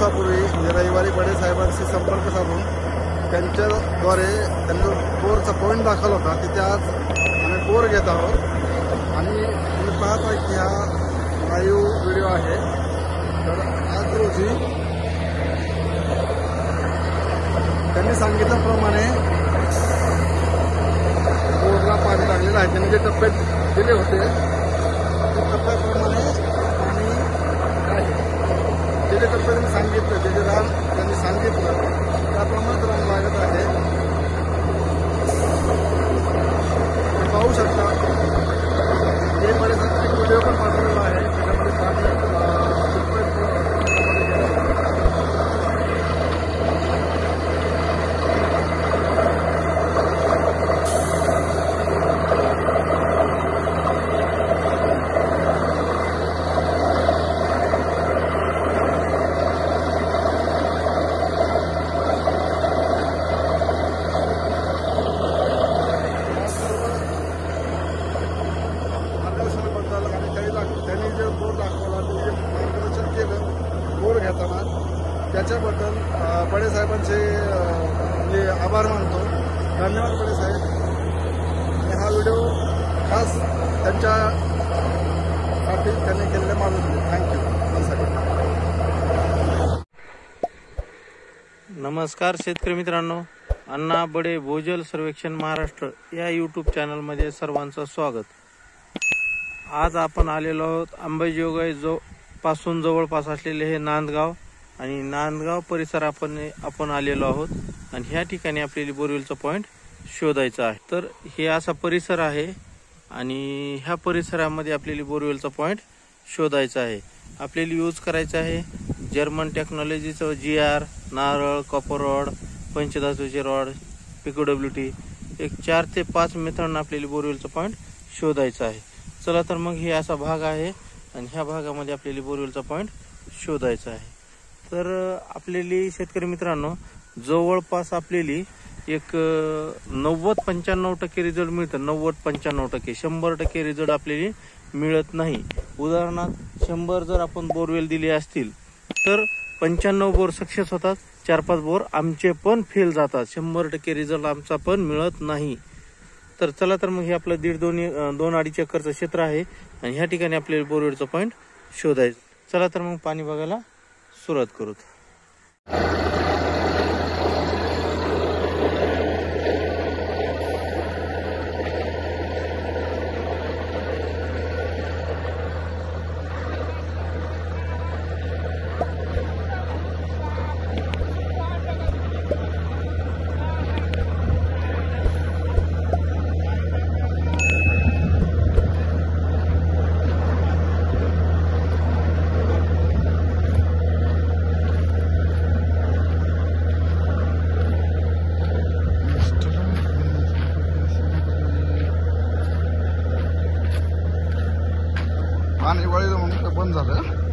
दिवसापूर्वी म्हणजे रविवारी बडे साहेबांशी संपर्क साधून त्यांच्याद्वारे त्यांना बोरचा पॉईंट दाखवला होता. तिथे आज आम्ही बोर घेत आहोत आणि तुम्ही पाहता की हा लाईव्ह व्हिडिओ आहे. तर आज रोजी त्यांनी सांगितल्याप्रमाणे बोरला पाणी लागलेलं आहे. त्यांनी जे टप्पे दिले होते त्या टप्प्याप्रमाणे पाणी आहे. जे जे टप्पे त्यांनी सांगितलं, जे जे रान त्यांनी सांगितलं त्याप्रमाणेच रान लागत आहे. तुम्ही पाहू शकता हे बरेच व्हिडिओ पण पाठवलेला आहे. त्याच्यामध्ये पाणी त्यांनी जे बोर दाखवला, त्यांनी जे मार्गदर्शन केलं बोर घेताना, त्याच्याबद्दल बडे साहेबांचे मी आभार मानतो. धन्यवाद बडे साहेब. आणि हा व्हिडिओ खास त्यांच्यासाठी त्यांनी केलेल्या मानून थँक्यू. नमस्कार शेतकरी मित्रांनो, अण्णा बडे भूजल सर्वेक्षण महाराष्ट्र या यूट्यूब चॅनलमध्ये सर्वांचं स्वागत. आज आपण आलेलो आहोत अंबाजोगाई पासून जवळपास असलेले हे नांदगाव आणि नांदगाव परिसर आपण आलेलो आहोत आणि ह्या ठिकाणी आपल्याला बोरवेलचा पॉइंट शोधायचा आहे. तर हे असा परिसर आहे आणि ह्या परिसरामध्ये आपल्याला बोरवेलचा पॉइंट शोधायचा आहे. आपल्याला यूज करायचा आहे जर्मन टेक्नॉलॉजीचं GR, नारळ, कॉपर रॉड, पंचधातूचे रॉड, PQWT. एक 4 ते 5 मेथडनं आपल्याला बोरवेलचा पॉइंट शोधायचा आहे. चला तर मग हे असा भाग आहे आणि ह्या भागामध्ये आपल्याला बोरवेलचा पॉइंट शोधायचा आहे. तर आपल्याला शेतकरी मित्रांनो जवळपास आपल्याला एक 90-95% रिझल्ट मिळतं. 90-95%, 100% रिझल्ट आपल्याला मिळत नाही. उदाहरणार्थ 100 जर आपण बोरवेल दिले असतील तर 95 बोर सक्सेस होतात, 4-5 बोर आमचे पण फेल जातात. 100% रिझल्ट आमचा पण मिळत नाही. तर चला तर मग हे आपलं 2-2.5 एकरचं क्षेत्र आहे आणि ह्या ठिकाणी आपल्याला बोरवेलचा पॉइंट शोधायचं. चला तर मग पाणी बघायला सुरुवात करू. पाणी वळलं म्हणून बंद झालं.